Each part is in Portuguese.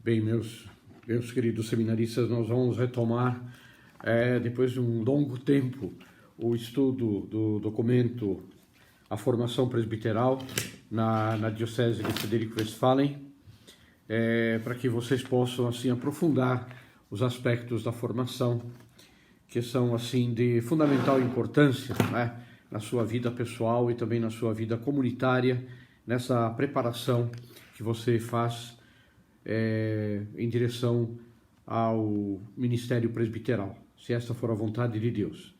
Bem, meus queridos seminaristas, nós vamos retomar, depois de um longo tempo, o estudo do documento A Formação Presbiteral na Diocese de Frederico Westphalen, para que vocês possam assim aprofundar os aspectos da formação que são assim de fundamental importância, né, na sua vida pessoal e também na sua vida comunitária, nessa preparação que você faz em direção ao ministério presbiteral, se esta for a vontade de Deus.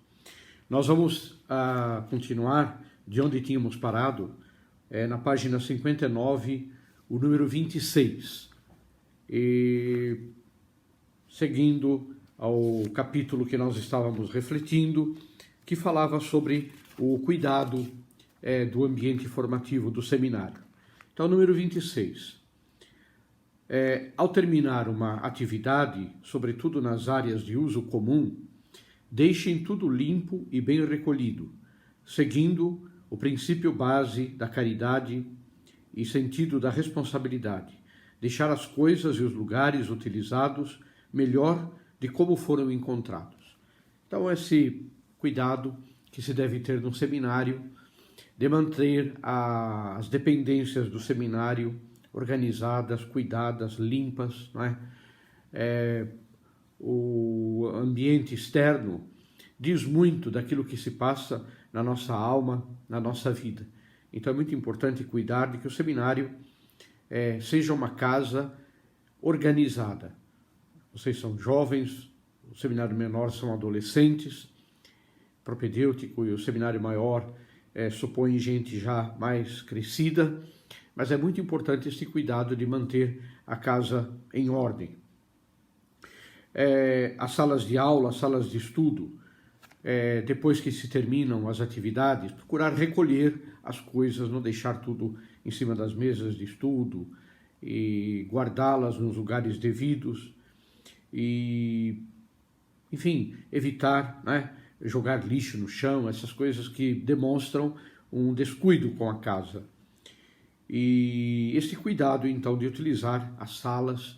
Nós vamos continuar de onde tínhamos parado, na página 59, o número 26, e seguindo ao capítulo que nós estávamos refletindo, que falava sobre o cuidado do ambiente formativo do seminário. Então, número 26. Ao terminar uma atividade, sobretudo nas áreas de uso comum, deixem tudo limpo e bem recolhido, seguindo o princípio base da caridade e sentido da responsabilidade, deixar as coisas e os lugares utilizados melhor de como foram encontrados. Então, esse cuidado que se deve ter no seminário, de manter as dependências do seminário organizadas, cuidadas, limpas, não é? O ambiente externo diz muito daquilo que se passa na nossa alma, na nossa vida. Então é muito importante cuidar de que o seminário seja uma casa organizada. Vocês são jovens, o seminário menor são adolescentes, propedêutico, e o seminário maior supõe gente já mais crescida, mas é muito importante esse cuidado de manter a casa em ordem. As salas de aula, as salas de estudo, depois que se terminam as atividades, procurar recolher as coisas, não deixar tudo em cima das mesas de estudo e guardá-las nos lugares devidos e, enfim, evitar, né, jogar lixo no chão, essas coisas que demonstram um descuido com a casa. E esse cuidado, então, de utilizar as salas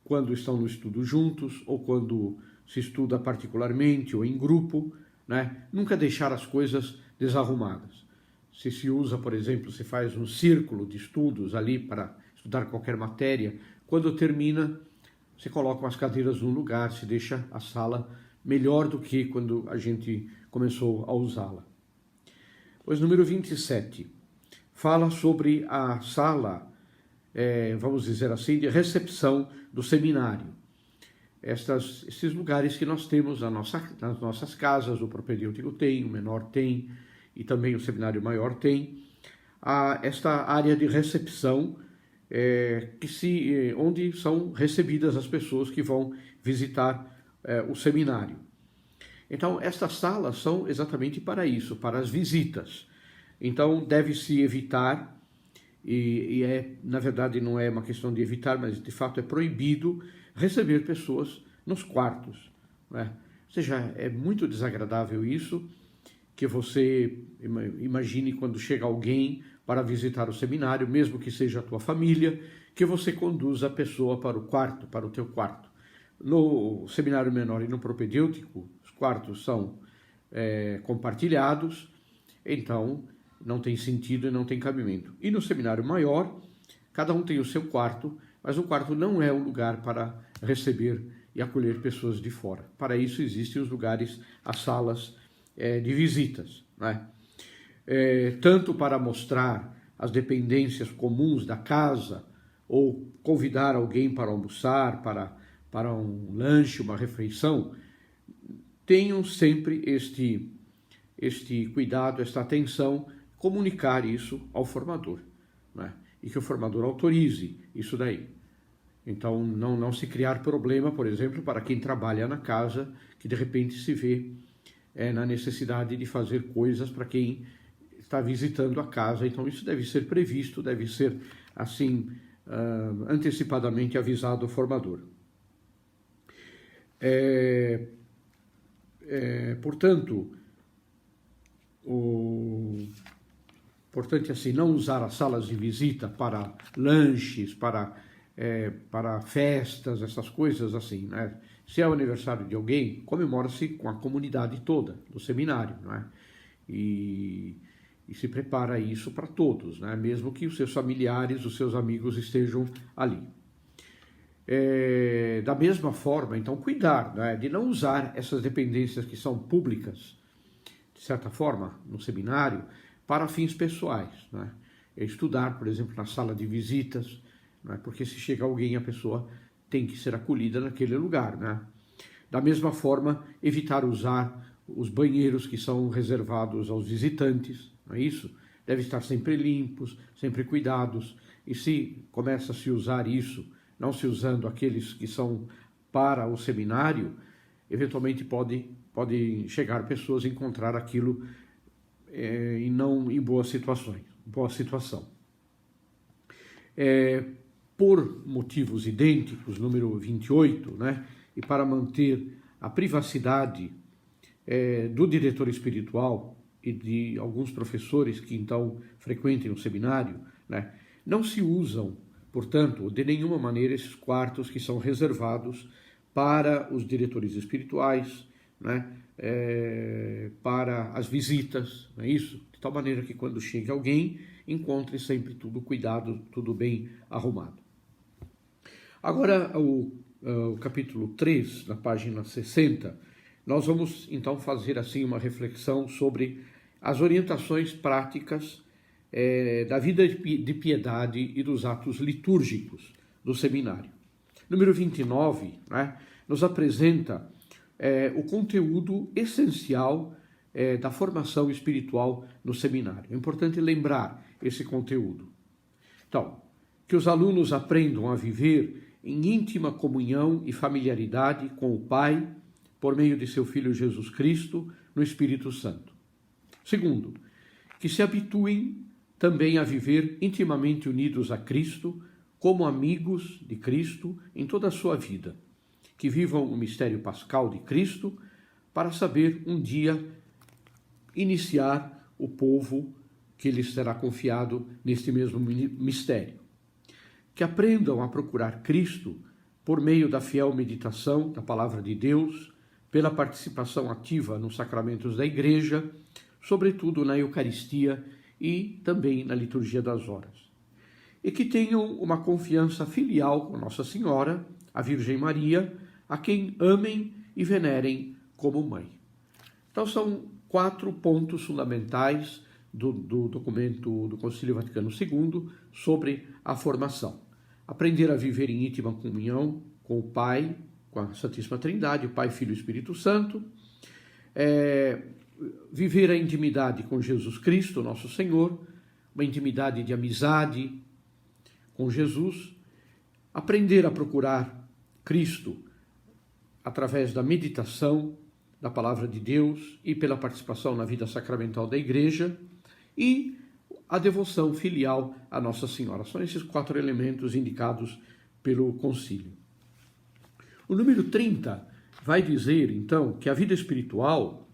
quando estão no estudo juntos ou quando se estuda particularmente ou em grupo, né? Nunca deixar as coisas desarrumadas. Se usa, por exemplo, se faz um círculo de estudos ali para estudar qualquer matéria, quando termina, se colocam as cadeiras no lugar, se deixa a sala melhor do que quando a gente começou a usá-la. Pois número 27 fala sobre a sala, vamos dizer assim, de recepção do seminário. Esses lugares que nós temos nas nossas casas, o propedêutico tem, o menor tem, e também o seminário maior tem, esta área de recepção, onde são recebidas as pessoas que vão visitar o seminário. Então, estas salas são exatamente para isso, para as visitas. Então, deve-se evitar, na verdade não é uma questão de evitar, mas de fato é proibido receber pessoas nos quartos, né? Ou seja, é muito desagradável isso, que você imagine quando chega alguém para visitar o seminário, mesmo que seja a tua família, que você conduza a pessoa para o quarto, para o teu quarto. No seminário menor e no propedêutico, os quartos são compartilhados, então não tem sentido e não tem cabimento. E no seminário maior, cada um tem o seu quarto, mas o quarto não é o lugar para receber e acolher pessoas de fora. Para isso existem os lugares, as salas de visitas, né? Tanto para mostrar as dependências comuns da casa, ou convidar alguém para almoçar, para um lanche, uma refeição, tenham sempre este cuidado, esta atenção, comunicar isso ao formador, né? E que o formador autorize isso daí. Então, não se criar problema, por exemplo, para quem trabalha na casa, que de repente se vê na necessidade de fazer coisas para quem está visitando a casa. Então, isso deve ser previsto, deve ser, assim, antecipadamente avisado ao formador. Portanto, importante assim, não usar as salas de visita para lanches, para para festas, essas coisas assim, né? Se é o aniversário de alguém, comemora-se com a comunidade toda do seminário, né? E se prepara isso para todos, né? Mesmo que os seus familiares, os seus amigos estejam ali. Da mesma forma, então, cuidar, né, de não usar essas dependências que são públicas, de certa forma, no seminário, para fins pessoais, né? Estudar, por exemplo, na sala de visitas, né? Porque se chega alguém, a pessoa tem que ser acolhida naquele lugar, né? Da mesma forma, evitar usar os banheiros que são reservados aos visitantes, não é isso? Devem estar sempre limpos, sempre cuidados, e se começa a se usar isso, não se usando aqueles que são para o seminário, eventualmente pode chegar pessoas a encontrar aquilo e não em boa situação. Por motivos idênticos, número 28, né, e para manter a privacidade do diretor espiritual e de alguns professores que então frequentem o seminário, né, não se usam, portanto, de nenhuma maneira esses quartos que são reservados para os diretores espirituais, né, para as visitas, não é isso? De tal maneira que quando chega alguém, encontre sempre tudo cuidado, tudo bem arrumado. Agora, o capítulo 3, na página 60, nós vamos então fazer assim uma reflexão sobre as orientações práticas da vida de piedade e dos atos litúrgicos do seminário. Número 29, né, nos apresenta o conteúdo essencial da formação espiritual no seminário. É importante lembrar esse conteúdo. Então, que os alunos aprendam a viver em íntima comunhão e familiaridade com o Pai, por meio de seu Filho Jesus Cristo, no Espírito Santo. Segundo, que se habituem também a viver intimamente unidos a Cristo, como amigos de Cristo em toda a sua vida, que vivam o mistério pascal de Cristo, para saber um dia iniciar o povo que lhes será confiado neste mesmo mistério. Que aprendam a procurar Cristo por meio da fiel meditação da Palavra de Deus, pela participação ativa nos sacramentos da Igreja, sobretudo na Eucaristia e também na liturgia das horas. E que tenham uma confiança filial com Nossa Senhora, a Virgem Maria, a quem amem e venerem como mãe. Então são 4 pontos fundamentais do documento do Concílio Vaticano II sobre a formação. Aprender a viver em íntima comunhão com o Pai, com a Santíssima Trindade, o Pai, Filho e Espírito Santo. Viver a intimidade com Jesus Cristo, nosso Senhor, uma intimidade de amizade com Jesus. Aprender a procurar Cristo através da meditação da Palavra de Deus e pela participação na vida sacramental da Igreja, e a devoção filial a Nossa Senhora. São esses 4 elementos indicados pelo concílio. O número 30 vai dizer, então, que a vida espiritual,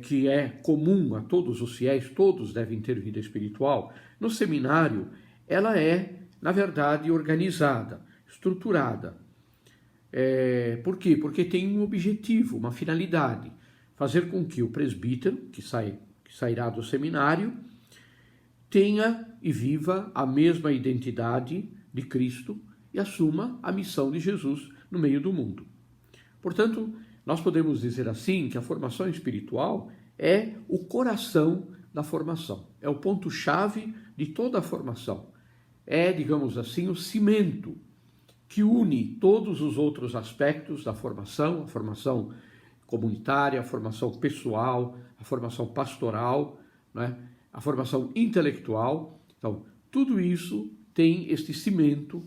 que é comum a todos os fiéis, todos devem ter vida espiritual, no seminário, ela é, na verdade, organizada, estruturada. Por quê? Porque tem um objetivo, uma finalidade, fazer com que o presbítero, que sairá do seminário, tenha e viva a mesma identidade de Cristo e assuma a missão de Jesus no meio do mundo. Portanto, nós podemos dizer assim que a formação espiritual é o coração da formação, é o ponto-chave de toda a formação. É, digamos assim, o cimento que une todos os outros aspectos da formação, a formação comunitária, a formação pessoal, a formação pastoral, né? A formação intelectual. Então, tudo isso tem este cimento,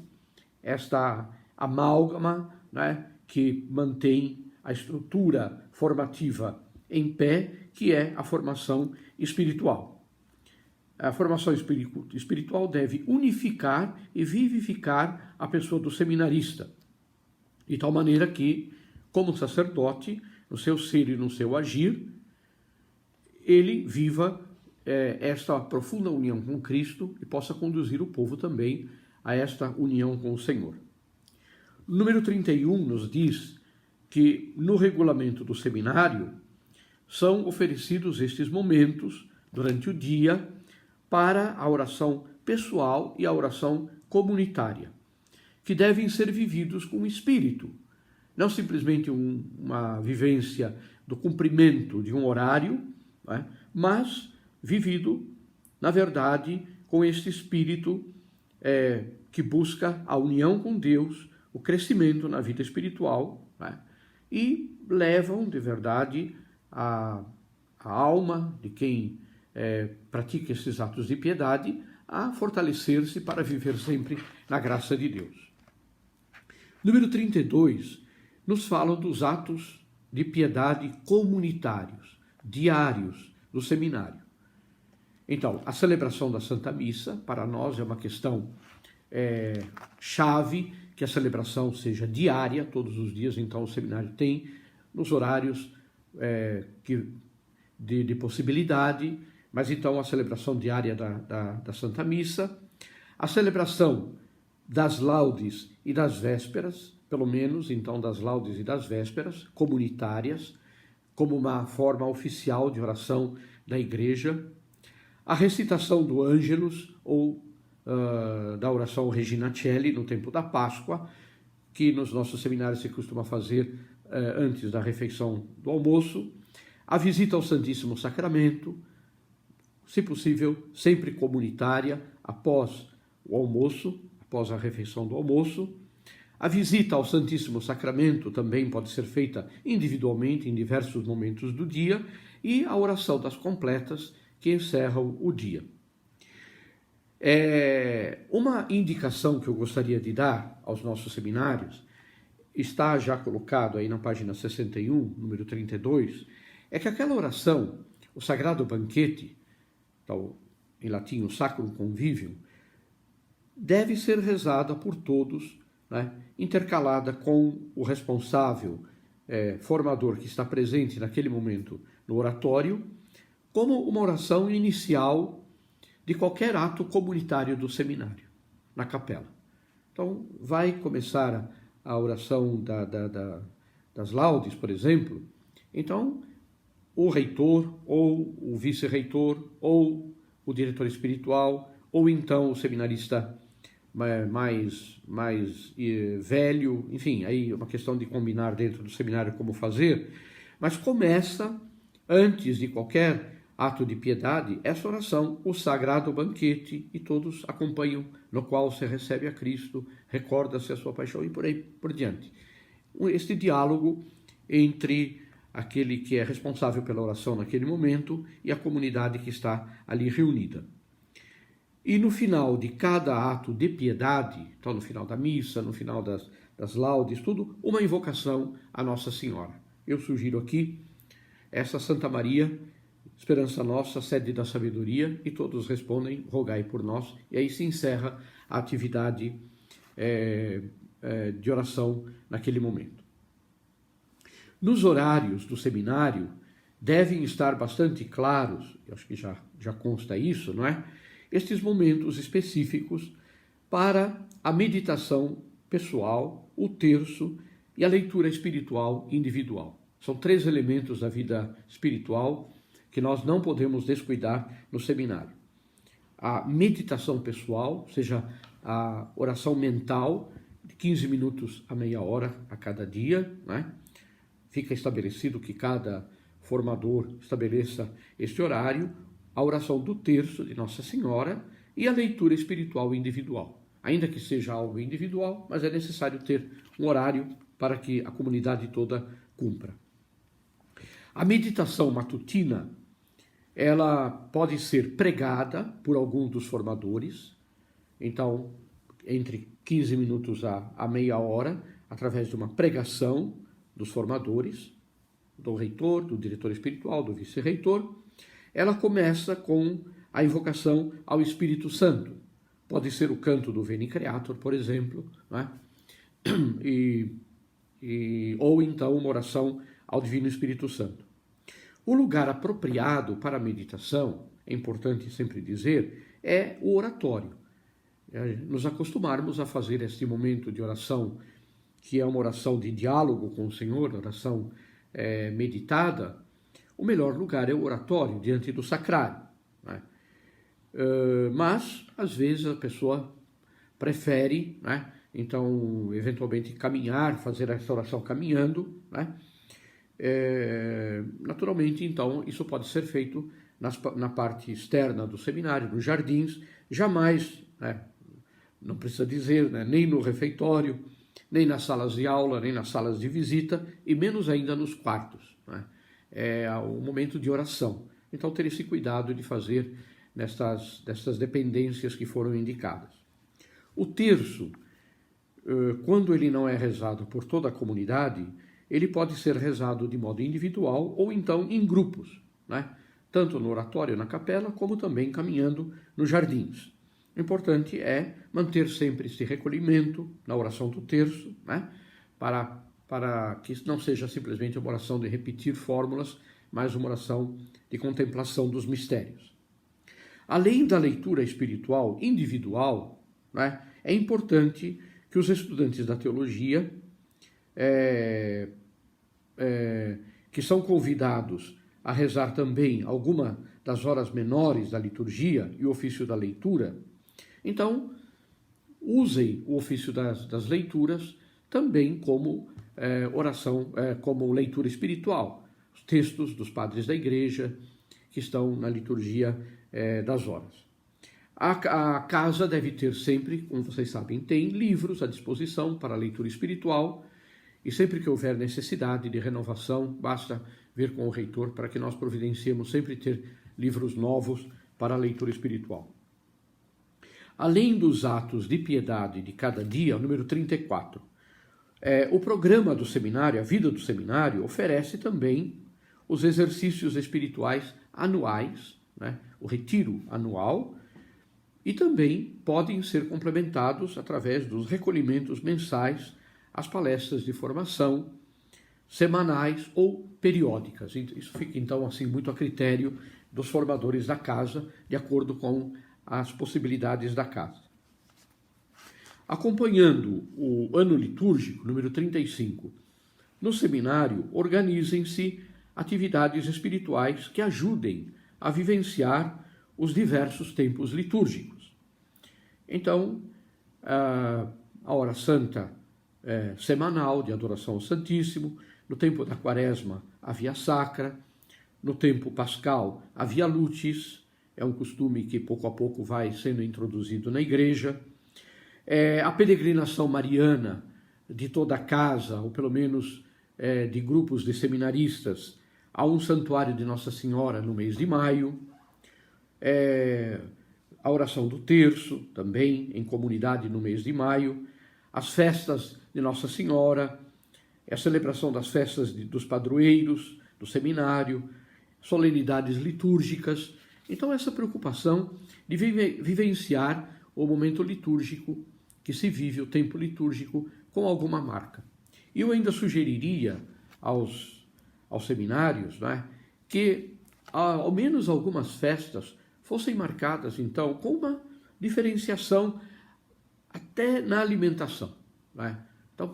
esta amálgama, né, que mantém a estrutura formativa em pé, que é a formação espiritual. A formação espiritual deve unificar e vivificar a pessoa do seminarista, de tal maneira que, como sacerdote, no seu ser e no seu agir, ele viva esta profunda união com Cristo e possa conduzir o povo também a esta união com o Senhor. O número 31 nos diz que no regulamento do seminário são oferecidos estes momentos durante o dia para a oração pessoal e a oração comunitária, que devem ser vividos com espírito, não simplesmente uma vivência do cumprimento de um horário, né, mas vivido, na verdade, com este espírito que busca a união com Deus, o crescimento na vida espiritual, né, e levam, de verdade, a alma de quem pratica esses atos de piedade a fortalecer-se para viver sempre na graça de Deus. Número 32 nos fala dos atos de piedade comunitários, diários do seminário. Então, a celebração da Santa Missa, para nós, é uma questão chave, que a celebração seja diária, todos os dias. Então, o seminário tem, nos horários de possibilidade, mas então a celebração diária da Santa Missa, a celebração das laudes e das vésperas, pelo menos então das laudes e das vésperas, comunitárias, como uma forma oficial de oração da Igreja, a recitação do Ângelus ou da oração Regina Coeli no tempo da Páscoa, que nos nossos seminários se costuma fazer antes da refeição do almoço, a visita ao Santíssimo Sacramento, se possível, sempre comunitária, após o almoço, após a refeição do almoço. A visita ao Santíssimo Sacramento também pode ser feita individualmente em diversos momentos do dia, e a oração das completas, que encerram o dia. Uma indicação que eu gostaria de dar aos nossos seminários, está já colocado aí na página 61, número 32, é que aquela oração, o Sagrado Banquete, então, em latim o Sacrum Convivium, deve ser rezada por todos, né, intercalada com o responsável formador que está presente naquele momento no oratório, como uma oração inicial de qualquer ato comunitário do seminário, na capela. Então, vai começar a oração das laudes, por exemplo. Então, o reitor, ou o vice-reitor, ou o diretor espiritual, ou então o seminarista mais velho, enfim, aí é uma questão de combinar dentro do seminário como fazer, mas começa, antes de qualquer ato de piedade, essa oração, o Sagrado Banquete, e todos acompanham, no qual se recebe a Cristo, recorda-se a sua paixão e por aí por diante. Este diálogo entre aquele que é responsável pela oração naquele momento e a comunidade que está ali reunida. E no final de cada ato de piedade, então no final da missa, no final das laudes, tudo, uma invocação à Nossa Senhora. Eu sugiro aqui essa Santa Maria, esperança nossa, sede da sabedoria, e todos respondem, rogai por nós, e aí se encerra a atividade de oração naquele momento. Nos horários do seminário, devem estar bastante claros, eu acho que já consta isso, não é? Estes momentos específicos para a meditação pessoal, o terço e a leitura espiritual individual. São 3 elementos da vida espiritual que nós não podemos descuidar no seminário. A meditação pessoal, ou seja, a oração mental, de 15 minutos a meia hora a cada dia, né? Fica estabelecido que cada formador estabeleça este horário, a oração do terço de Nossa Senhora e a leitura espiritual individual. Ainda que seja algo individual, mas é necessário ter um horário para que a comunidade toda cumpra. A meditação matutina, ela pode ser pregada por algum dos formadores, então, entre 15 minutos a meia hora, através de uma pregação dos formadores, do reitor, do diretor espiritual, do vice-reitor. Ela começa com a invocação ao Espírito Santo. Pode ser o canto do Veni Creator, por exemplo, né? Ou então uma oração ao Divino Espírito Santo. O lugar apropriado para a meditação, é importante sempre dizer, é o oratório. nos acostumarmos a fazer este momento de oração, que é uma oração de diálogo com o Senhor, oração meditada. O melhor lugar é o oratório, diante do sacrário, né? Mas, às vezes, a pessoa prefere, né, então, eventualmente, caminhar, fazer essa oração caminhando, né? Naturalmente, então, isso pode ser feito na parte externa do seminário, nos jardins, jamais, né, não precisa dizer, né, nem no refeitório, nem nas salas de aula, nem nas salas de visita, e menos ainda nos quartos, né? É o momento de oração. Então, ter esse cuidado de fazer nestas dependências que foram indicadas. O terço, quando ele não é rezado por toda a comunidade, ele pode ser rezado de modo individual ou então em grupos, né? Tanto no oratório, na capela, como também caminhando nos jardins. O importante é manter sempre esse recolhimento na oração do terço, né? Para que não seja simplesmente uma oração de repetir fórmulas, mas uma oração de contemplação dos mistérios. Além da leitura espiritual individual, né, é importante que os estudantes da teologia, que são convidados a rezar também alguma das horas menores da liturgia e o ofício da leitura, então usem o ofício das leituras também como oração, como leitura espiritual. Os textos dos padres da igreja que estão na liturgia das horas. A casa deve ter sempre, como vocês sabem, tem livros à disposição para a leitura espiritual, e sempre que houver necessidade de renovação, basta ver com o reitor para que nós providenciemos sempre ter livros novos para a leitura espiritual. Além dos atos de piedade de cada dia, o número 34, o programa do seminário, a vida do seminário, oferece também os exercícios espirituais anuais, né? O retiro anual, e também podem ser complementados através dos recolhimentos mensais, as palestras de formação, semanais ou periódicas. Isso fica, então, assim, muito a critério dos formadores da casa, de acordo com as possibilidades da casa. Acompanhando o ano litúrgico, número 35, no seminário, organizem-se atividades espirituais que ajudem a vivenciar os diversos tempos litúrgicos. Então, a hora santa semanal de adoração ao Santíssimo, no tempo da quaresma, a via sacra, no tempo pascal, a via lutis, é um costume que pouco a pouco vai sendo introduzido na igreja, a peregrinação mariana de toda a casa, ou pelo menos de grupos de seminaristas, a um santuário de Nossa Senhora no mês de maio, a oração do terço, também em comunidade no mês de maio, as festas de Nossa Senhora, a celebração das festas dos padroeiros, do seminário, solenidades litúrgicas. Então, essa preocupação de vivenciar o momento litúrgico que se vive, o tempo litúrgico, com alguma marca. E eu ainda sugeriria aos seminários, né, que ao menos algumas festas fossem marcadas, então, com uma diferenciação até na alimentação, né? Então,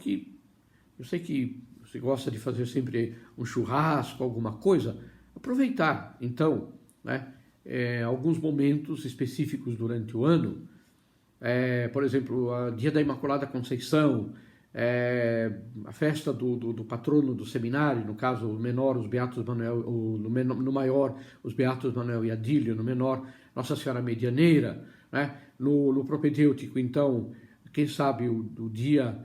eu sei que você gosta de fazer sempre um churrasco, alguma coisa, aproveitar, então, né, alguns momentos específicos durante o ano, por exemplo, o dia da Imaculada Conceição, a festa do patrono do seminário, no caso, o menor, os Beatos Manuel, no maior, os Beatos Manuel e Adílio, no menor, Nossa Senhora Medianeira, né? No propedêutico, então, quem sabe o dia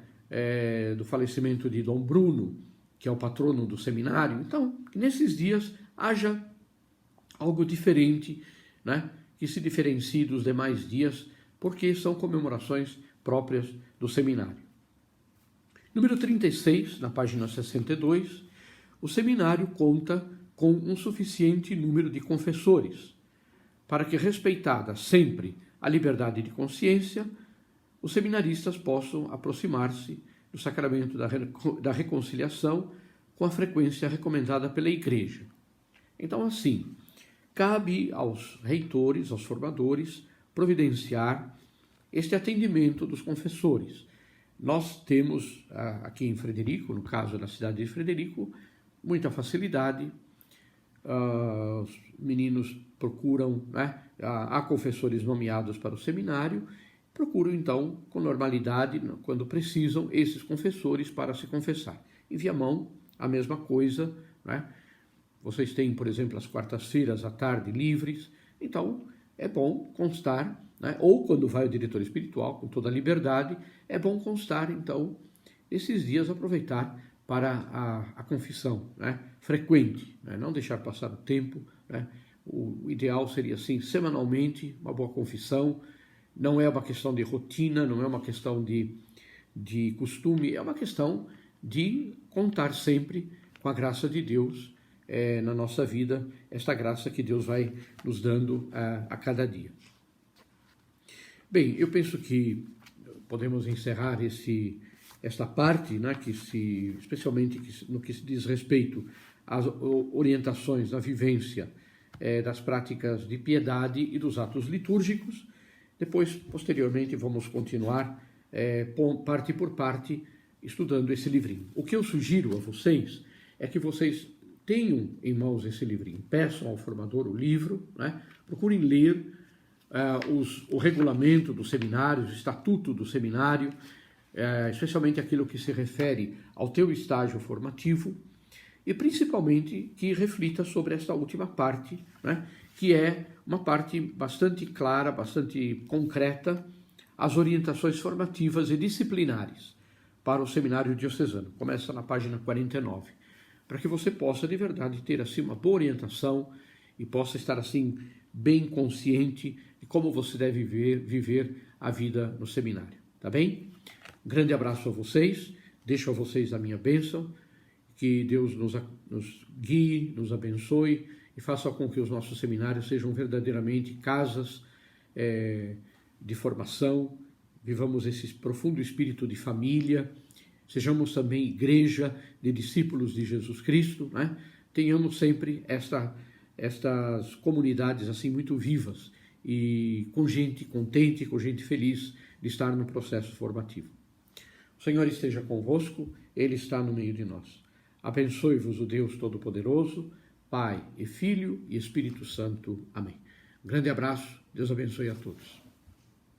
do falecimento de Dom Bruno, que é o patrono do seminário. Então, que nesses dias haja algo diferente, né? Que se diferencie dos demais dias, porque são comemorações próprias do seminário. Número 36, na página 62, o seminário conta com um suficiente número de confessores, para que, respeitada sempre a liberdade de consciência, os seminaristas possam aproximar-se do sacramento da reconciliação com a frequência recomendada pela Igreja. Então, assim, cabe aos reitores, aos formadores, providenciar este atendimento dos confessores. Nós temos aqui em Frederico, no caso da cidade de Frederico, muita facilidade. Os meninos procuram, né? Há confessores nomeados para o seminário, procuram então, com normalidade, quando precisam, esses confessores para se confessar. Em Viamão, a mesma coisa, né? Vocês têm, por exemplo, as quartas-feiras à tarde livres, então é bom constar, né? Ou quando vai o diretor espiritual, com toda a liberdade, é bom constar, então, esses dias aproveitar para a confissão, né? Frequente, né? Não deixar passar o tempo, né? O ideal seria, assim, semanalmente, uma boa confissão. Não é uma questão de rotina, não é uma questão de costume, é uma questão de contar sempre com a graça de Deus na nossa vida, esta graça que Deus vai nos dando a cada dia. Bem, eu penso que podemos encerrar esta parte, né, especialmente no que se diz respeito às orientações da vivência das práticas de piedade e dos atos litúrgicos. Depois, posteriormente, vamos continuar parte por parte estudando esse livrinho. O que eu sugiro a vocês é que vocês tenham em mãos esse livrinho, peçam ao formador o livro, né? Procurem ler o regulamento do seminário, o estatuto do seminário, especialmente aquilo que se refere ao teu estágio formativo, e principalmente que reflita sobre esta última parte, né? Que é uma parte bastante clara, bastante concreta, as orientações formativas e disciplinares para o seminário diocesano. Começa na página 49, para que você possa de verdade ter assim uma boa orientação e possa estar assim bem consciente de como você deve viver a vida no seminário, tá bem? Um grande abraço a vocês, deixo a vocês a minha bênção, que Deus nos guie, nos abençoe e faça com que os nossos seminários sejam verdadeiramente casas de formação, vivamos esse profundo espírito de família, sejamos também igreja de discípulos de Jesus Cristo, né? Tenhamos sempre estas comunidades assim muito vivas e com gente contente, com gente feliz de estar no processo formativo. O Senhor esteja convosco, Ele está no meio de nós. Abençoe-vos o Deus Todo-Poderoso, Pai e Filho e Espírito Santo. Amém. Um grande abraço, Deus abençoe a todos.